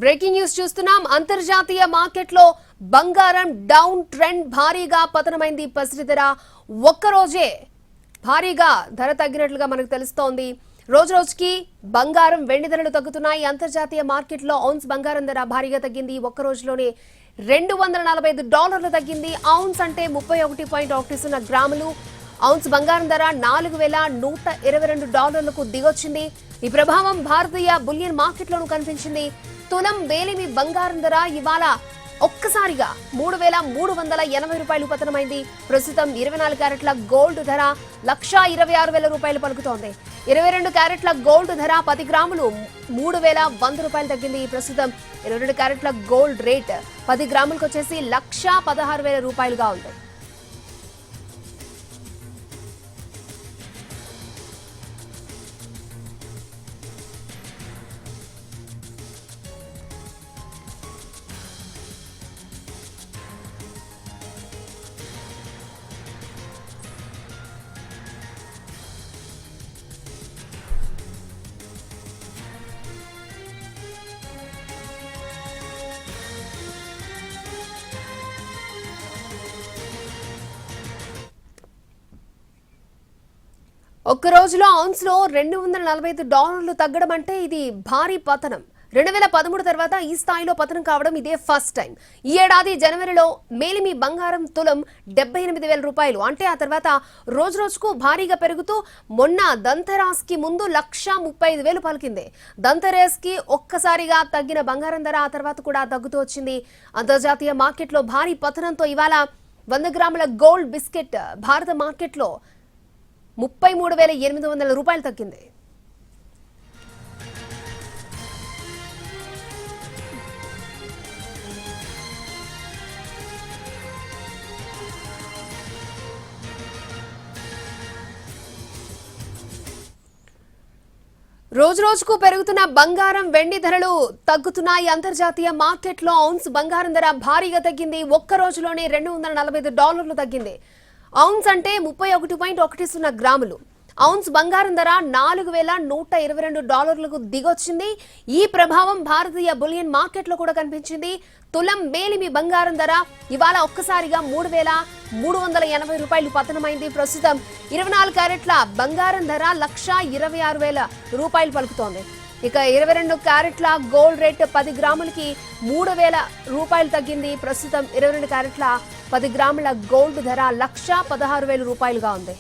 Breaking news చూస్తున్నాం. అంతర్జాతీయ మార్కెట్లో బంగారం డౌన్ ట్రెండ్ భారీగా పతనమైంది. పసిడి ధర ఒక్కరోజే భారీగా ధర తగ్గినట్లుగా మనకు తెలుస్తోంది. రోజు రోజుకి బంగారం వెండి ధరలు తగ్గుతున్నాయి. అంతర్జాతీయ మార్కెట్లో ఔన్స్ బంగారం ధర భారీగా తగ్గింది. ఒక్క రోజులోనే $245 తగ్గింది. ఔన్స్ అంటే 31.10 గ్రాములు. ఔన్స్ బంగారం ధర $4122కు దిగొచ్చింది. ఈ ప్రభావం భారతీయ బులియన్ మార్కెట్లోనూ కనిపించింది. తులం వేలిమి బంగారం ధర ఇవాళ ఒక్కసారిగా $3380 పతనమైంది. ప్రస్తుతం 24 క్యారెట్ల గోల్డ్ ధర $126,000 పలుకుతోంది. 22 క్యారెట్ల గోల్డ్ ధర 10 గ్రాములు $3,100 తగ్గింది. ప్రస్తుతం 22 క్యారెట్ల గోల్డ్ రేట్ 10 గ్రాములకు వచ్చేసి $116,000గా ఉంది. ఒక్క రోజులో ఔన్స్ లో $245 తగ్గడం అంటే ఇది భారీ పతనం. 2013 తర్వాత ఈ స్థాయిలో పతనం కావడం ఇదే ఫస్ట్ టైం. ఈ ఏడాది జనవరిలో మేలిమి బంగారం తులం $78,000. అంటే ఆ తర్వాత రోజు రోజుకు భారీగా పెరుగుతూ మొన్న దంతరాస్ కి ముందు $135,000 పలికింది. దంతరేస్ కి ఒక్కసారిగా తగ్గిన బంగారం ధర ఆ తర్వాత కూడా తగ్గుతూ వచ్చింది. అంతర్జాతీయ మార్కెట్లో భారీ పతనంతో ఇవాళ 100 గ్రాముల గోల్డ్ బిస్కెట్ భారత మార్కెట్లో $33,800 తగ్గింది. రోజు రోజుకు పెరుగుతున్న బంగారం వెండి ధరలు తగ్గుతున్నాయి. అంతర్జాతీయ మార్కెట్లో ఔన్స్ బంగారం ధర భారీగా తగ్గింది. ఒక్క రోజులోనే $245 తగ్గింది. ఔన్స్ అంటే 31.10 గ్రాములు. ఔన్స్ బంగారం ధర $4,122కు దిగొచ్చింది. ఈ ప్రభావం భారతీయ బులియన్ మార్కెట్లో కూడా కనిపించింది. తులం మేలిమి బంగారం ధర ఇవాళ ఒక్కసారిగా $3,380 పతనమైంది. ప్రస్తుతం 24 క్యారెట్ల బంగారం ధర $126,000 పలుకుతోంది. ఇక 22 క్యారెట్ల గోల్డ్ రేట్ 10 గ్రాములకి $3,000 తగ్గింది. ప్రస్తుతం 22 క్యారెట్ల 10 గ్రాముల గోల్డ్ ధర $116,000గా ఉంది.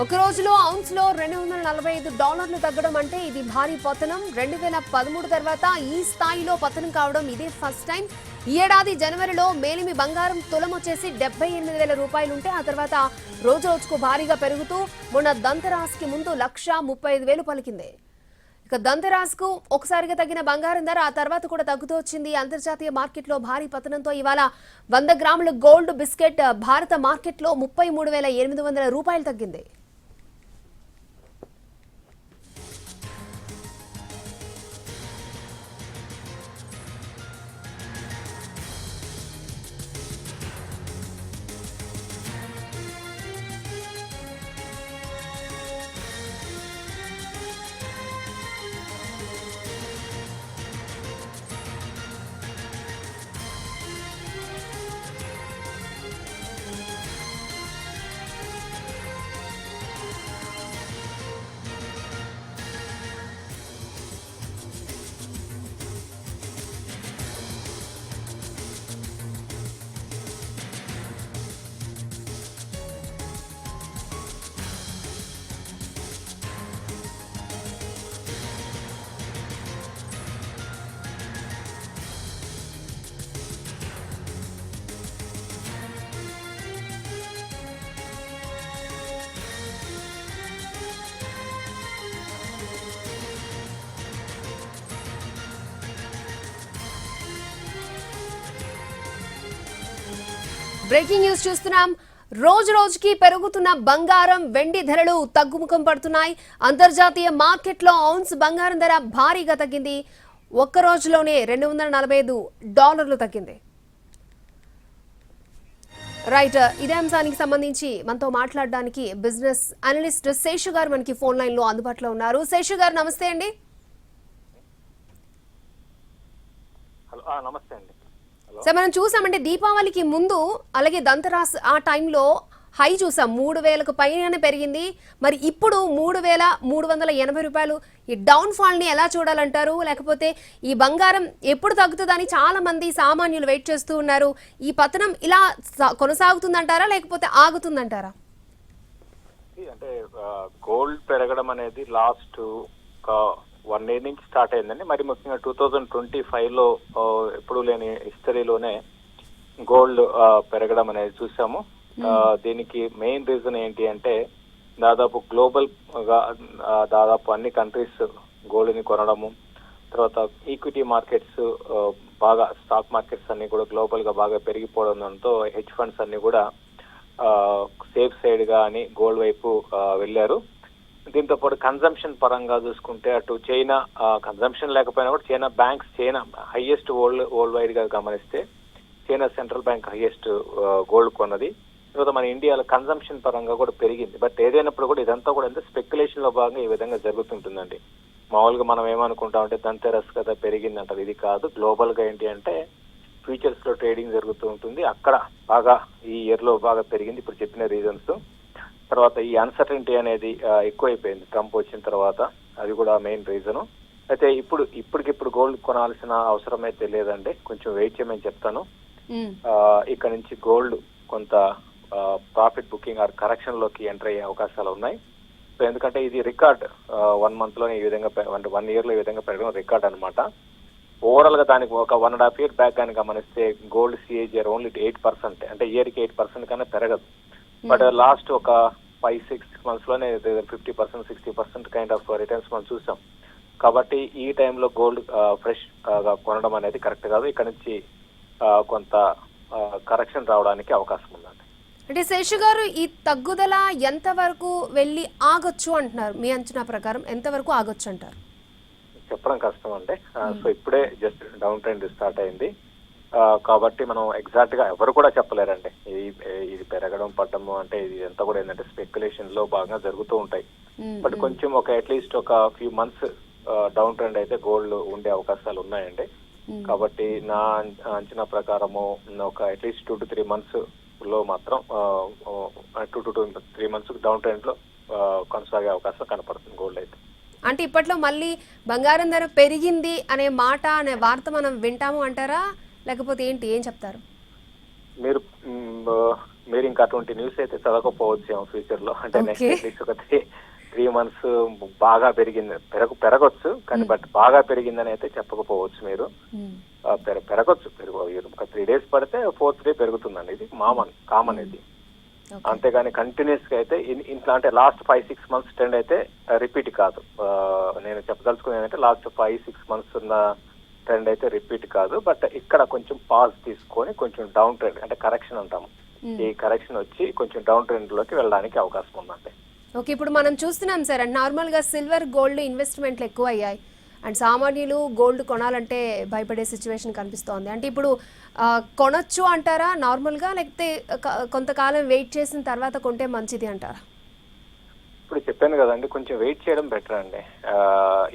ఒక రోజులో ఔన్స్ లో $245 తగ్గడం అంటే ఇది భారీ పతనం. 2013 తర్వాత ఈ స్థాయిలో పతనం కావడం ఇదే ఫస్ట్ టైం. ఈ ఏడాది జనవరిలో మేలిమి బంగారం తులం వచ్చేసి $78,000 ఉంటే ఆ తర్వాత రోజు రోజుకు భారీగా పెరుగుతూ మొన్న దంతరాస్ కి ముందు $135,000 పలికింది. ఇక దంతరాస్ కు ఒకసారిగా తగ్గిన బంగారం ధర ఆ తర్వాత కూడా తగ్గుతూ వచ్చింది. అంతర్జాతీయ మార్కెట్లో భారీ పతనంతో ఇవాళ 100 గ్రాముల గోల్డ్ బిస్కెట్ భారత మార్కెట్లో $33,800 తగ్గింది. బ్రేకింగ్ న్యూస్ చూస్తున్నాం. రోజు రోజుకి పెరుగుతున్న బంగారం వెండి ధరలు తగ్గుముఖం పడుతున్నాయి. అంతర్జాతీయ మార్కెట్లో ఔన్స్ బంగారం ధర భారీగా తగ్గింది. ఒక్క రోజులోనే $245 తగ్గింది. రైట్, ఇదే అంశానికి సంబంధించి మనతో మాట్లాడడానికి బిజినెస్ అనలిస్ట్ శేషు గారు మనకి ఫోన్ లైన్ లో అందుబాటులో ఉన్నారు. శేషు గారు నమస్తే అండి. నమస్తే అండి. సార్, మనం చూసామంటే దీపావళికి ముందు అలాగే దంతరాస్ ఆ టైంలో హై చూసాం, 3,000కు పైనే పెరిగింది. మరి ఇప్పుడు 3,380 రూపాయలు. ఈ డౌన్ ఫాల్ ని ఎలా చూడాలంటారు? లేకపోతే ఈ బంగారం ఎప్పుడు తగ్గుతుందని చాలా మంది సామాన్యులు వెయిట్ చేస్తూ ఉన్నారు. ఈ పతనం ఇలా కొనసాగుతుందంటారా లేకపోతే ఆగుతుందంటారా? అంటే గోల్డ్ పెరగడం అనేది లాస్ట్ ఒక 1 year నుంచి స్టార్ట్ అయిందండి. మరి ముఖ్యంగా 2025లో ఎప్పుడు లేని హిస్టరీలోనే గోల్డ్ పెరగడం అనేది చూసాము. దీనికి మెయిన్ రీజన్ ఏంటి అంటే దాదాపు గ్లోబల్ గా దాదాపు అన్ని కంట్రీస్ గోల్డ్ ని కొనడము, తర్వాత ఈక్విటీ మార్కెట్స్ బాగా స్టాక్ మార్కెట్స్ అన్ని కూడా గ్లోబల్ గా బాగా పెరిగిపోవడంతో హెడ్జ్ ఫండ్స్ అన్ని కూడా సేఫ్ సైడ్ గా అని గోల్డ్ వైపు వెళ్ళారు. దీంతో పాటు కన్జంప్షన్ పరంగా చూసుకుంటే అటు చైనా కన్జంప్షన్ లేకపోయినా కూడా చైనా హైయెస్ట్ వరల్డ్ వైడ్ గా గమనిస్తే China central bank highest gold కొన్నది. తర్వాత మన ఇండియాలో కన్జంప్షన్ పరంగా కూడా పెరిగింది. బట్ ఏదైనప్పుడు కూడా ఇదంతా కూడా ఎంత స్పెక్యులేషన్ లో భాగంగా ఈ విధంగా జరుగుతుంటుందండి. మామూలుగా మనం ఏమనుకుంటామంటే దంతెరస్ కదా పెరిగింది అంటారు. ఇది కాదు. గ్లోబల్ గా ఏంటి అంటే ఫ్యూచర్స్ లో ట్రేడింగ్ జరుగుతూ ఉంటుంది. అక్కడ బాగా ఈ ఇయర్ లో బాగా పెరిగింది ఇప్పుడు చెప్పిన రీజన్స్. తర్వాత ఈ అన్సర్టనిటీ అనేది ఎక్కువైపోయింది ట్రంప్ వచ్చిన తర్వాత, అది కూడా మెయిన్ రీజను. అయితే ఇప్పటికిప్పుడు గోల్డ్ కొనాల్సిన అవసరం అయితే లేదండి, కొంచెం వెయిట్ చేయమని చెప్తాను. ఇక్కడ నుంచి గోల్డ్ కొంత ప్రాఫిట్ బుకింగ్ ఆర్ కరెక్షన్ లోకి ఎంటర్ అయ్యే అవకాశాలు ఉన్నాయి. సో ఎందుకంటే ఇది రికార్డ్ 1 month లోనే ఈ విధంగా 1 year లో ఈ విధంగా పెరగడం రికార్డ్ అనమాట. ఓవరాల్ గా దానికి ఒక 1.5 year బ్యాక్ కానీ గమనిస్తే గోల్డ్ సిఏజిఆర్ ఓన్లీ 8%, అంటే ఇయర్ కి 8% కన్నా పెరగదు. బట్ లాస్ట్ ఒక 5-6 months లోనే 50%, 60% కైండ్ ఆఫ్ రిటర్న్స్ మనం చూసాం. కాబట్టి ఈ టైంలో గోల్డ్ ఫ్రెష్ గా కొనడం అనేది కరెక్ట్ కాదు. ఇక్కడ నుంచి కొంత కరెక్షన్ రావడానికి అవకాశం ఉందండి. అంటే శేషు గారు, ఈ తగ్గుదల ఎంత వరకు వెళ్ళి ఆగొచ్చు అంటున్నారు? మీ అంచనా ప్రకారం ఎంత వరకు ఆగొచ్చు అంటారు? చెప్పడం కష్టం అండి. సో ఇప్పుడే జస్ట్ డౌన్ ట్రెండ్ స్టార్ట్ అయింది కాబట్టి మనం ఎగ్జాక్ట్ గా ఎవరు కూడా చెప్పలేరండి. ఇది పెరగడం పడ్డము అంటే ఇది ఎంత కూడా ఏంటంటే స్పెక్యులేషన్ లో బాగా జరుగుతూ ఉంటాయి. బట్ కొంచెం అట్లీస్ట్ ఒక ఫ్యూ మంత్స్ డౌన్ ట్రెండ్ అయితే గోల్డ్ ఉండే అవకాశాలు ఉన్నాయండి. కాబట్టి నా అంచనా ప్రకారము ఒక అట్లీస్ట్ 2 to 3 months లో మాత్రం 2 to 3 months డౌన్ ట్రెండ్ లో కొనసాగే అవకాశం కనపడుతుంది గోల్డ్ అయితే. అంటే ఇప్పట్లో మళ్ళీ బంగారం ధర పెరిగింది అనే మాట అనే వార్త మనం వింటాము అంటారా లేకపోతే ఏంటి, ఏం చెప్తారు? మీరు ఇంకా అటువంటి న్యూస్ అయితే చదవకపోవచ్చు ఫ్యూచర్ లో. అంటే నెక్స్ట్ అట్లీస్ట్ ఒక 3 months బాగా పెరిగింది పెరగొచ్చు కానీ బట్ బాగా పెరిగిందని అయితే చెప్పకపోవచ్చు. మీరు పెరగొచ్చు, ఒక 3 days పడితే 4th day పెరుగుతుందండి. ఇది కామన్ ఇది. అంతేగాని కంటిన్యూస్ గా అయితే ఇంట్లో అంటే లాస్ట్ 5-6 months ట్రెండ్ అయితే రిపీట్ కాదు. నేను చెప్పదలుచుకునేది ఏంటంటే లాస్ట్ 5-6 months ఉన్న ట్రెండ్ అయితే రిపీట్ కాదు. బట్ ఇక్కడ కొంచెం పాజ్ తీసుకొని కొంచెం డౌన్ ట్రెండ్ అంటే కరెక్షన్ అంటాము, ఈ కరెక్షన్ వచ్చి కొంచెం డౌన్ ట్రెండ్ లోకి వెళ్ళడానికి అవకాశం ఉందండి. ఓకే, ఇప్పుడు మనం చూస్తున్నాం సార్, అండ్ నార్మల్ గా సిల్వర్ గోల్డ్ ఇన్వెస్ట్మెంట్లు ఎక్కువ అయ్యాయి అండ్ సామాన్యులు గోల్డ్ కొనాలంటే భయపడే సిచ్యువేషన్ కనిపిస్తోంది. అంటే ఇప్పుడు కొనొచ్చు అంటారా నార్మల్ గా, లేకపోతే కొంతకాలం వెయిట్ చేసిన తర్వాత కొంటే మంచిది అంటారా? ఇప్పుడు చెప్పాను కదండి, కొంచెం వెయిట్ చేయడం బెటర్ అండి.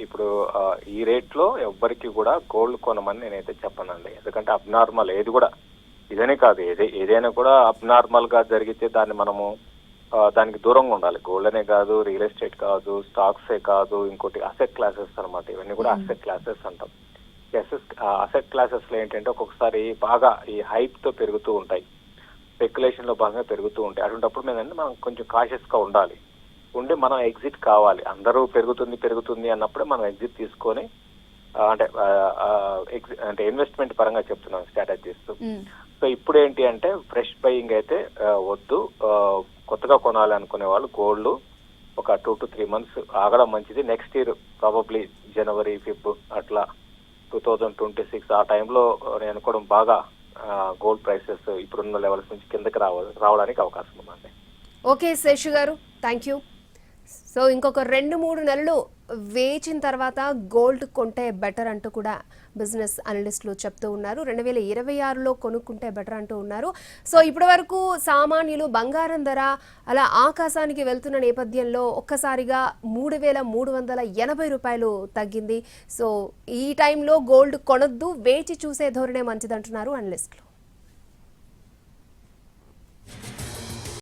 ఇప్పుడు ఈ రేట్ లో ఎవ్వరికి కూడా గోల్డ్ కొనమని నేనైతే చెప్పనండి. ఎందుకంటే అబ్నార్మల్ ఏది కూడా ఇదనే కాదు, ఏదైనా కూడా అబ్నార్మల్ గా జరిగితే దాన్ని మనము దానికి దూరంగా ఉండాలి. గోల్డ్ అనే కాదు, రియల్ ఎస్టేట్ కాదు, స్టాక్సే కాదు, ఇంకోటి అసెట్ క్లాసెస్ అనమాట. ఇవన్నీ కూడా అసెట్ క్లాసెస్ అంటాం. అసెట్ క్లాసెస్ లో ఏంటంటే ఒక్కొక్కసారి బాగా ఈ హైప్ తో పెరుగుతూ ఉంటాయి, స్పెక్యులేషన్ లో బాగా పెరుగుతూ ఉంటాయి. అటువంటిప్పుడు మనం కొంచెం కాషియస్ గా ఉండాలి, ఉండి మనం ఎగ్జిట్ కావాలి. అందరూ పెరుగుతుంది అన్నప్పుడే మనం ఎగ్జిట్ తీసుకొని అంటే ఇన్వెస్ట్మెంట్ పరంగా చెప్తున్నాం స్ట్రాటజీస్. సో ఇప్పుడు ఏంటి అంటే ఫ్రెష్ బయింగ్ అయితే వద్దు. కొత్తగా కొనాలి అనుకునే వాళ్ళు గోల్డ్ ఒక 2 to 3 months ఆగడం మంచిది. Next year probably January, February అట్లా 2026 ఆ టైంలో నేను అనుకోవడం బాగా గోల్డ్ ప్రైసెస్ ఇప్పుడున్న లెవెల్స్ నుంచి కిందకి రావడానికి అవకాశం ఉందండి. ఓకే శేషు గారు, థ్యాంక్ యూ. సో ఇంకొక 2-3 నెలలు వేచిన తర్వాత గోల్డ్ కొంటే బెటర్ అంటూ కూడా బిజినెస్ అనలిస్టులు చెప్తూ ఉన్నారు. 2026లో కొనుక్కుంటే బెటర్ అంటూ ఉన్నారు. సో ఇప్పటి వరకు సామాన్యులు బంగారం ధర అలా ఆకాశానికి వెళ్తున్న నేపథ్యంలో ఒక్కసారిగా 3,380 రూపాయలు తగ్గింది. సో ఈ టైంలో గోల్డ్ కొనొద్దు, వేచి చూసే ధోరణే మంచిదంటున్నారు అనలిస్టులు.